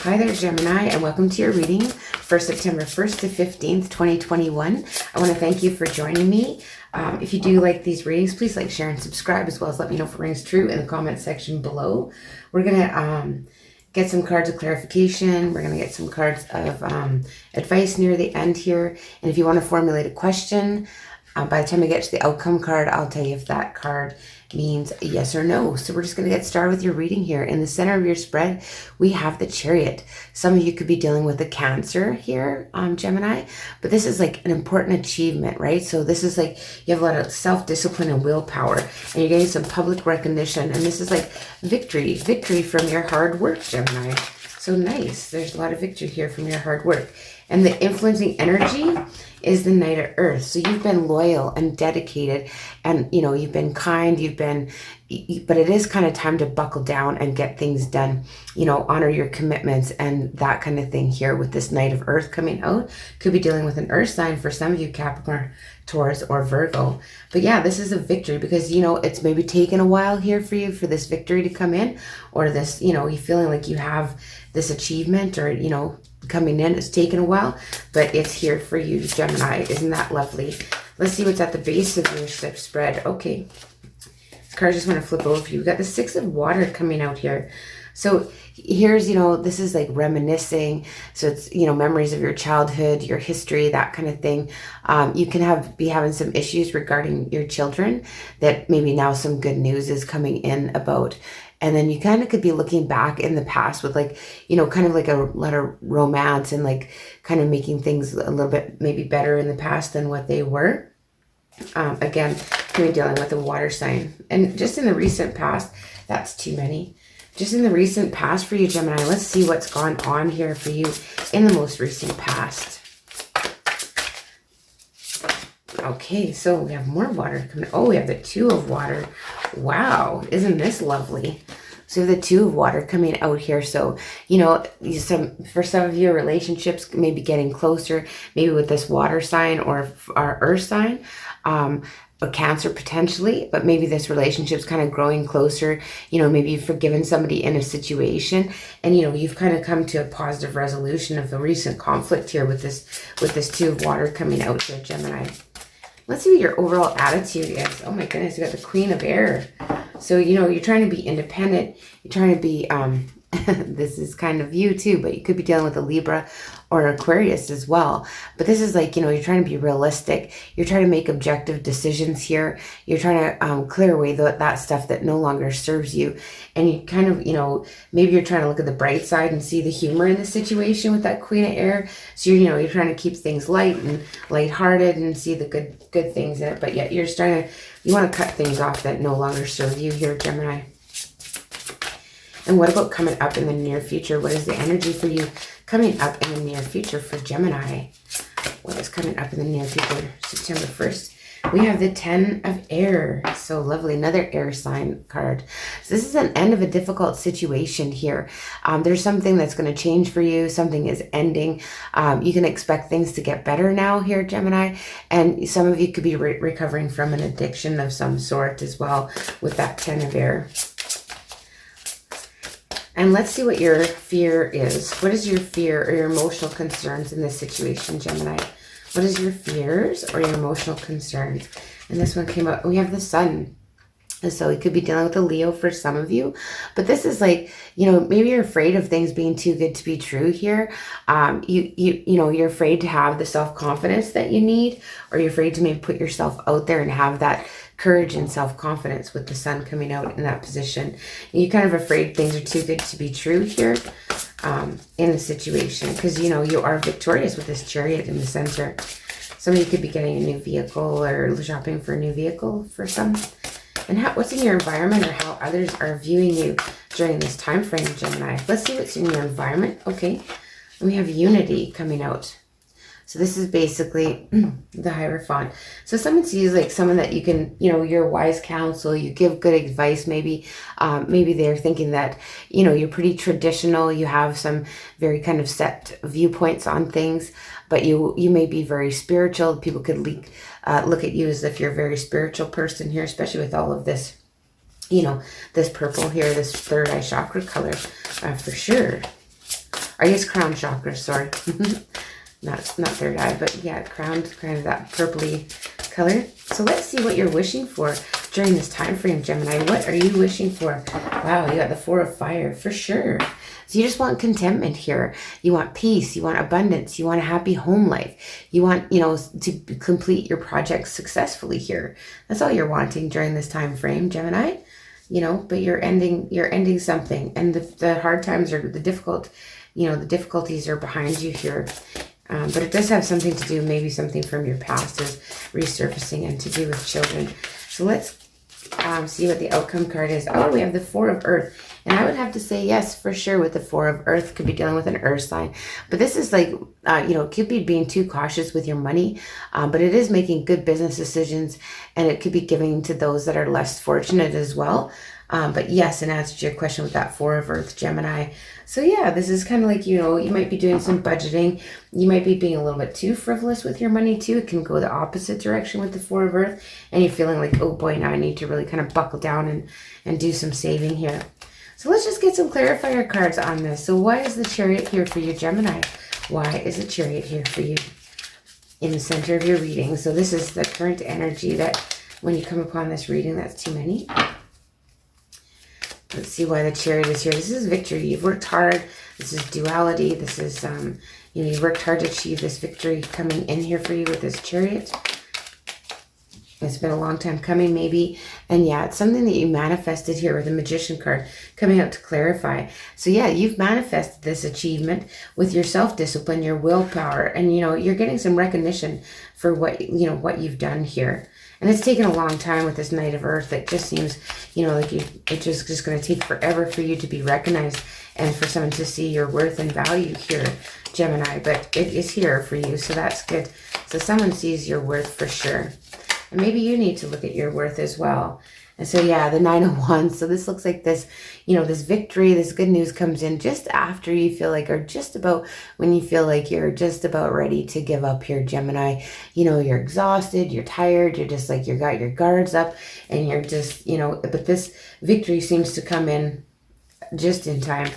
Hi there, Gemini, and welcome to your reading for September 1st to 15th, 2021. I want to thank you for joining me. If you do like these readings, please like, share, and subscribe, as well as let me know if it rings true in the comment section below. We're going to get some cards of clarification. We're going to get some cards of advice near the end here. And if you want to formulate a question, by the time I get to the outcome card, I'll tell you if that card means yes or no. So we're just going to get started with your reading here. In the center of your spread, we have the Chariot. Some of you could be dealing with a Cancer here, Gemini, but this is like an important achievement, right? So this is like you have a lot of self-discipline and willpower, and you're getting some public recognition, and this is like victory from your hard work, Gemini. So nice. There's a lot of victory here from your hard work. And the influencing energy is the Knight of Earth. So you've been loyal and dedicated, and you've been kind, but it is kind of time to buckle down and get things done, honor your commitments and that kind of thing here with this Knight of Earth coming out. Could be dealing with an earth sign for some of you, Capricorn, Taurus, or Virgo. But yeah, this is a victory because, it's maybe taken a while here for you for this victory to come in, or this, you feeling like you have this achievement, or, coming in. It's taken a while, but it's here for you, Gemini. Isn't that lovely? Let's see what's at the base of your spread. Okay. This card just want to flip over for you. We've got the Six of Water coming out here. So here's, this is like reminiscing. So it's, memories of your childhood, your history, that kind of thing. You can be having some issues regarding your children that maybe now some good news is coming in about. And then you kind of could be looking back in the past with like, kind of like a lot of romance and like kind of making things a little bit maybe better in the past than what they were. Again, you're dealing with a water sign. And just in the recent past, that's too many. Just in the recent past for you, Gemini, let's see what's gone on here for you in the most recent past. Okay, so we have more water coming. Oh, we have the Two of Water. Wow, isn't this lovely? So we have the Two of Water coming out here. So, for some of you, relationships may be getting closer, maybe with this water sign or earth sign, a Cancer potentially, but maybe this relationship's kind of growing closer. Maybe you've forgiven somebody in a situation, and you've kind of come to a positive resolution of the recent conflict here with this Two of Water coming out here, Gemini. Let's see what your overall attitude is. Oh my goodness, you got the Queen of Air. So, you're trying to be independent. You're trying to be, this is kind of you too, but you could be dealing with a Libra or an Aquarius as well. But this is like, you're trying to be realistic. You're trying to make objective decisions here. You're trying to clear away that stuff that no longer serves you. And you kind of, maybe you're trying to look at the bright side and see the humor in the situation with that Queen of Air. So you're trying to keep things light and lighthearted and see the good things in it. But yet you're you want to cut things off that no longer serve you here, Gemini. And what about coming up in the near future? What is the energy for you coming up in the near future for Gemini? What is coming up in the near future? September 1st. We have the Ten of Air. So lovely. Another air sign card. So this is an end of a difficult situation here. There's something that's going to change for you. Something is ending. You can expect things to get better now here, Gemini. And some of you could be recovering from an addiction of some sort as well with that Ten of Air. And let's see what your fear is. What is your fear or your emotional concerns in this situation, Gemini? What is your fears or your emotional concerns? And this one came out. We have the Sun. And so you could be dealing with a Leo for some of you. But this is like, maybe you're afraid of things being too good to be true here. You're afraid to have the self-confidence that you need, or you're afraid to maybe put yourself out there and have that courage and self-confidence with the Sun coming out in that position. And you're kind of afraid things are too good to be true here in the situation, because you are victorious with this Chariot in the center. Some of you could be getting a new vehicle or shopping for a new vehicle for some. And what's in your environment, or how others are viewing you during this time frame, Gemini. Let's see what's in your environment. Okay, and we have Unity coming out. So this is basically the Hierophant. So someone sees like someone that you can, you're wise counsel, you give good advice. Maybe they're thinking that, you're pretty traditional. You have some very kind of set viewpoints on things, but you may be very spiritual. People could look at you as if you're a very spiritual person here, especially with all of this, this purple here, this third eye chakra color, for sure. I guess crown chakra, sorry. not third eye, but yeah, crowned, kind of that purpley color. So let's see what you're wishing for during this time frame, Gemini. What are you wishing for? Wow, you got the Four of Fire for sure. So you just want contentment here. You want peace. You want abundance. You want a happy home life. You want, to complete your project successfully here. That's all you're wanting during this time frame, Gemini. But you're ending something, and the hard times are the the difficulties are behind you here. But it does have something to do, maybe something from your past is resurfacing and to do with children. So let's see what the outcome card is. Oh, we have the Four of Earth. And I would have to say yes, for sure, with the Four of Earth. Could be dealing with an earth sign. But this is like, it could be being too cautious with your money. But it is making good business decisions. And it could be giving to those that are less fortunate as well. But yes, in answer to your question with that Four of Earth, Gemini. So yeah, this is kind of like, you might be doing some budgeting. You might be being a little bit too frivolous with your money too. It can go the opposite direction with the Four of Earth. And you're feeling like, oh boy, now I need to really kind of buckle down and do some saving here. So let's just get some clarifier cards on this. So why is the Chariot here for you, Gemini? Why is the Chariot here for you in the center of your reading? So this is the current energy that when you come upon this reading, that's too many. Let's see why the Chariot is here. This is victory. You've worked hard. This is duality. This is, you've worked hard to achieve this victory coming in here for you with this Chariot. It's been a long time coming, maybe. And yeah, it's something that you manifested here with the Magician card coming out to clarify. So yeah, you've manifested this achievement with your self-discipline, your willpower, and you're getting some recognition for what you've done here. And it's taken a long time with this Knight of Earth. It just seems, like it's just going to take forever for you to be recognized and for someone to see your worth and value here, Gemini. But it is here for you, so that's good. So someone sees your worth for sure. And maybe you need to look at your worth as well. And so, yeah, the Nine of Wands. So this looks like this, this victory, this good news comes in just after you feel like, or just about when you feel like you're just about ready to give up here, Gemini. You're exhausted, you're tired, you're just like, you got your guards up and you're just, but this victory seems to come in just in time.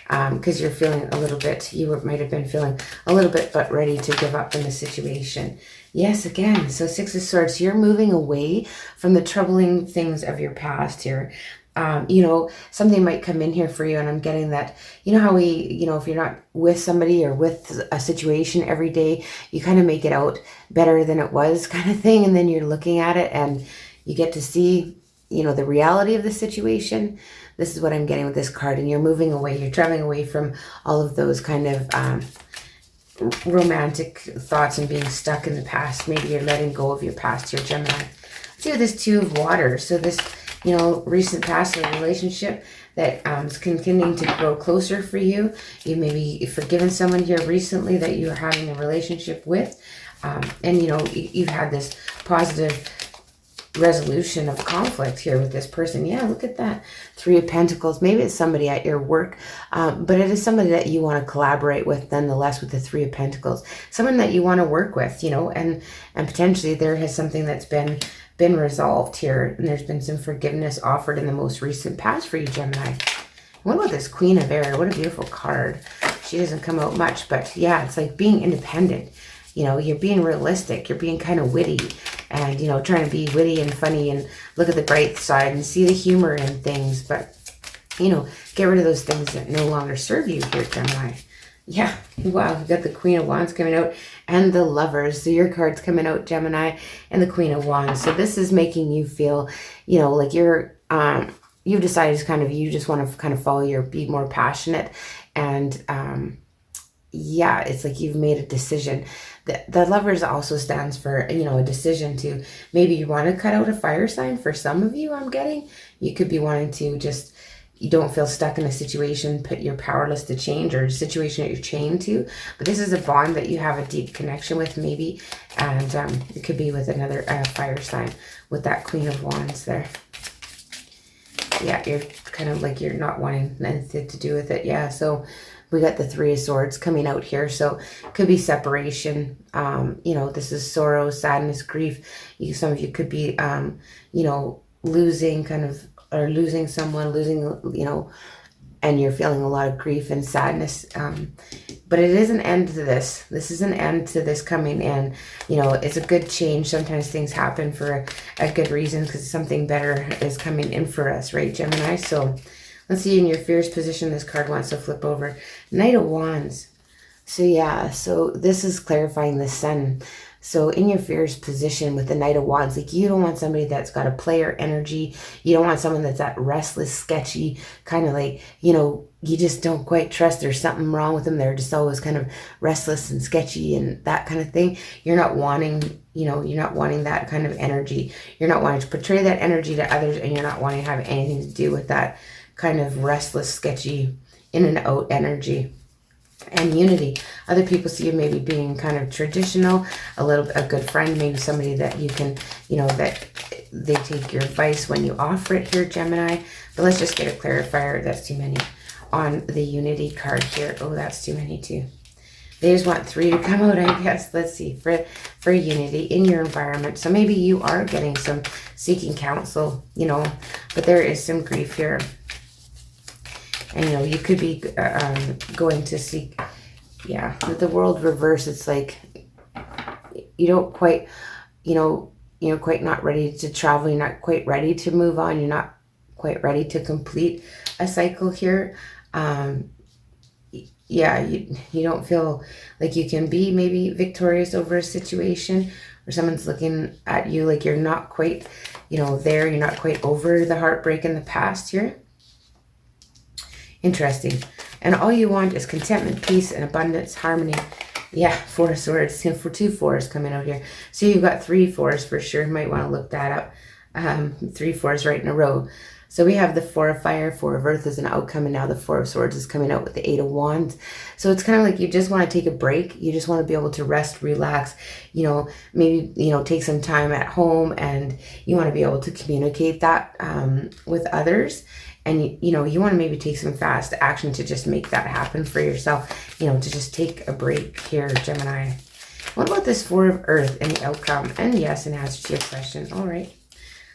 Because you're feeling a little bit, might have been feeling a little bit but ready to give up in the situation. Yes, again, so Six of Swords, you're moving away from the troubling things of your past here. Something might come in here for you, and I'm getting that, how we, if you're not with somebody or with a situation every day, you kind of make it out better than it was kind of thing, and then you're looking at it and you get to see, the reality of the situation. This is what I'm getting with this card, and you're moving away. You're traveling away from all of those kind of romantic thoughts and being stuck in the past. Maybe you're letting go of your past here, Gemini. Let's see with this Two of Water. So this, recent past relationship that is continuing to grow closer for you. You maybe forgiven someone here recently that you're having a relationship with. And, you've had this positive resolution of conflict here with this person. Yeah, look at that. Three of Pentacles. Maybe it's somebody at your work, but it is somebody that you want to collaborate with nonetheless with the Three of Pentacles. Someone that you want to work with, and potentially there has something that's been resolved here, and there's been some forgiveness offered in the most recent past for you, Gemini. What about this Queen of Air? What a beautiful card. She doesn't come out much, but yeah, it's like being independent. You're being realistic. You're being kind of witty and, trying to be witty and funny and look at the bright side and see the humor in things. But, get rid of those things that no longer serve you here, Gemini. Yeah. Wow. We've got the Queen of Wands coming out and the Lovers. So your card's coming out, Gemini, and the Queen of Wands. So this is making you feel, like you're, you've decided you just want to kind of be more passionate. And, yeah, it's like you've made a decision. The Lovers also stands for, a decision to, maybe you want to cut out a fire sign for some of you, I'm getting. You could be wanting to just, you don't feel stuck in a situation, but you're powerless to change, or a situation that you're chained to. But this is a bond that you have a deep connection with, maybe. And it could be with another fire sign with that Queen of Wands there. Yeah, you're kind of like, you're not wanting anything to do with it. Yeah, so we got the Three of Swords coming out here. So it could be separation. This is sorrow, sadness, grief. Some of you could be, losing losing someone, losing, and you're feeling a lot of grief and sadness. But it is an end to this. This is an end to this coming in. You know, it's a good change. Sometimes things happen for a good reason because something better is coming in for us, right, Gemini? So let's see, in your fears position, this card wants to flip over. Knight of Wands. So yeah, so this is clarifying the Sun. So in your fears position with the Knight of Wands, like you don't want somebody that's got a player energy. You don't want someone that's that restless, sketchy, kind of like, you know, you just don't quite trust. There's something wrong with them. They're just always kind of restless and sketchy and that kind of thing. You're not wanting, you know, you're not wanting that kind of energy. You're not wanting to portray that energy to others, and you're not wanting to have anything to do with that kind of restless, sketchy, in and out energy. And unity. Other people see you maybe being kind of traditional, a good friend, maybe somebody that you can, you know, that they take your advice when you offer it here, Gemini. But let's just get a clarifier. That's too many on the unity card here. Oh, that's too many too. They just want 3 to come out, I guess. Let's see, for unity in your environment. So maybe you are getting some seeking counsel, you know, but there is some grief here. And, you know, you could be going to seek, yeah, with the world reverse, it's like you don't quite, you're quite not ready to travel. You're not quite ready to move on. You're not quite ready to complete a cycle here. Yeah, you don't feel like you can be maybe victorious over a situation, or someone's looking at you like you're not quite, you know, there. You're not quite over the heartbreak in the past here. Interesting. And all you want is contentment, peace, and abundance, harmony. Yeah, 4 of Swords. For 2 4s coming out here. So you've got 3 4s for sure. You might want to look that up. 3 4s right in a row. So we have the 4 of Fire, 4 of Earth as an outcome, and now the 4 of Swords is coming out with the 8 of Wands. So it's kind of like you just want to take a break. You just want to be able to rest, relax, you know, maybe, you know, take some time at home, and you want to be able to communicate that with others. And, you know, you want to maybe take some fast action to just make that happen for yourself, you know, to just take a break here, Gemini. What about this 4 of Earth and the outcome? And yes, an answer to your question. All right.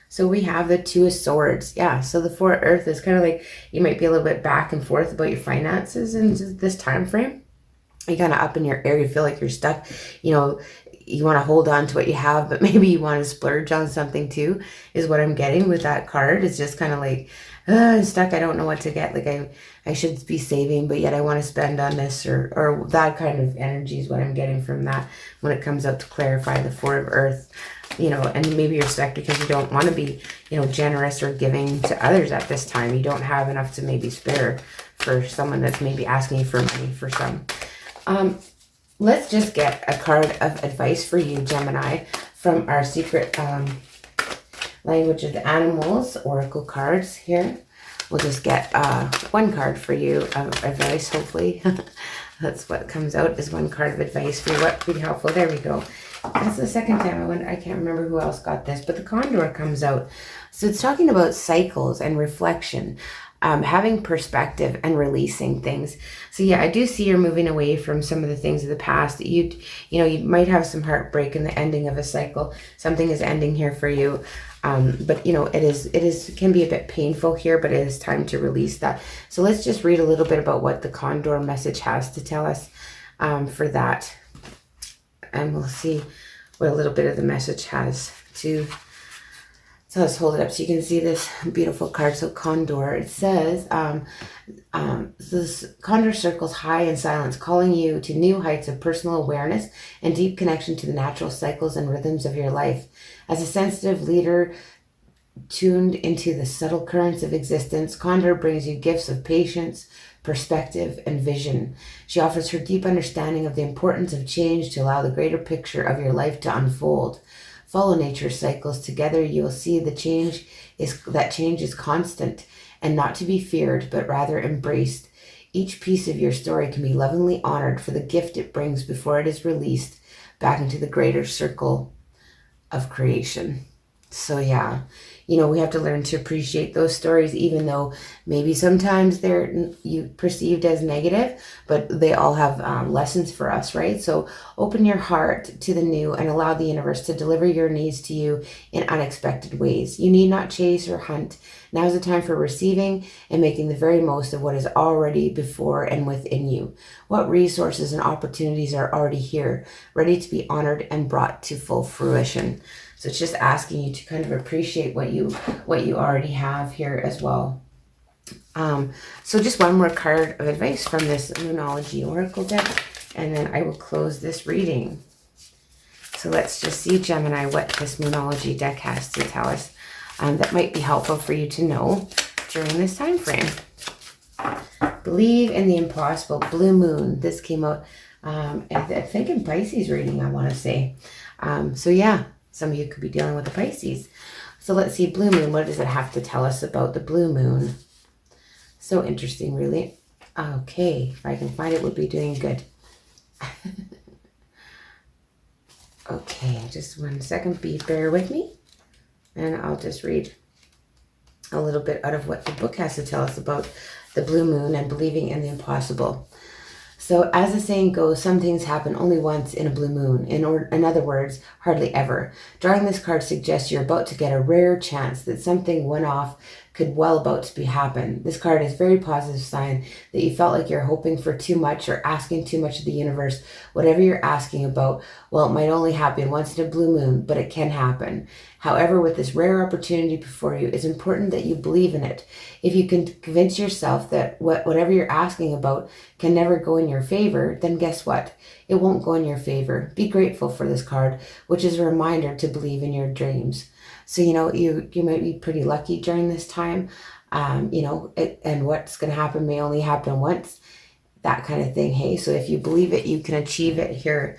So we have the 2 of Swords. Yeah, so the 4 of Earth is kind of like you might be a little bit back and forth about your finances in this time frame. You're kind of up in your air. You feel like you're stuck. You know, you want to hold on to what you have, but maybe you want to splurge on something too, is what I'm getting with that card. It's just kind of like, I'm stuck. I don't know what to get. Like I should be saving, but yet I want to spend on this, or that kind of energy is what I'm getting from that when it comes out to clarify the 4 of Earth. You know, and maybe you're stuck because you don't want to be, you know, generous or giving to others at this time. You don't have enough to maybe spare for someone that's maybe asking you for money for some. Let's just get a card of advice for you, Gemini, from our secret language of the animals oracle cards here. We'll just get 1 card for you of advice, hopefully. That's what comes out, is 1 card of advice for you. What could be helpful? There we go. That's the second time I can't remember who else got this, but the Condor comes out. So it's talking about cycles and reflection, having perspective and releasing things. So yeah, I do see you're moving away from some of the things of the past. You know, you might have some heartbreak in the ending of a cycle. Something is ending here for you. But you know, it can be a bit painful here, but it is time to release that. So let's just read a little bit about what the Condor message has to tell us for that. And we'll see what a little bit of the message has to. So let's hold it up so you can see this beautiful card. So Condor, it says, this Condor circles high in silence, calling you to new heights of personal awareness and deep connection to the natural cycles and rhythms of your life. As a sensitive leader tuned into the subtle currents of existence, Condor brings you gifts of patience, perspective, and vision. She offers her deep understanding of the importance of change to allow the greater picture of your life to unfold. Follow nature's cycles. Together you will see that change is constant and not to be feared, but rather embraced. Each piece of your story can be lovingly honored for the gift it brings before it is released back into the greater circle of creation. So yeah, you know, we have to learn to appreciate those stories, even though maybe sometimes they're perceived as negative, but they all have lessons for us, right? So open your heart to the new and allow the universe to deliver your needs to you in unexpected ways. You need not chase or hunt Now is the time for receiving and making the very most of what is already before and within you. What resources and opportunities are already here, ready to be honored and brought to full fruition. So it's just asking you to kind of appreciate what you already have here as well. So just one more card of advice from this Moonology Oracle deck, and then I will close this reading. So let's just see, Gemini, what this Moonology deck has to tell us that might be helpful for you to know during this time frame. Believe in the impossible. Blue Moon. This came out, I think, in Pisces reading, I want to say. So yeah, some of you could be dealing with the Pisces. So let's see, Blue Moon. What does it have to tell us about the Blue Moon? So interesting, really. Okay, if I can find it, we'll be doing good. Okay, just 1 second. Bear with me. And I'll just read a little bit out of what the book has to tell us about the Blue Moon and believing in the impossible. So as the saying goes, some things happen only once in a blue moon. In other words, hardly ever. Drawing this card suggests you're about to get a rare chance that something one-off could well about to be happen. This card is a very positive sign that you felt like you're hoping for too much or asking too much of the universe. Whatever you're asking about, well, it might only happen once in a blue moon, but it can happen. However, with this rare opportunity before you, it's important that you believe in it. If you can convince yourself that whatever you're asking about can never go in your favor, then guess what? It won't go in your favor. Be grateful for this card, which is a reminder to believe in your dreams. So, you know, you might be pretty lucky during this time, you know, and what's going to happen may only happen once, that kind of thing. Hey, so if you believe it, you can achieve it here,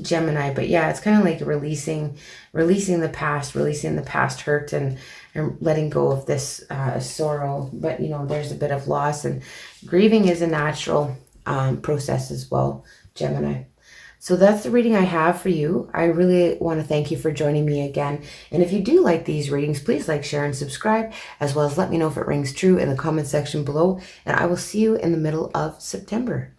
Gemini. But yeah, it's kind of like releasing the past hurt and letting go of this sorrow. But, you know, there's a bit of loss, and grieving is a natural process as well, Gemini. So that's the reading I have for you. I really want to thank you for joining me again. And if you do like these readings, please like, share, and subscribe, as well as let me know if it rings true in the comment section below. And I will see you in the middle of September.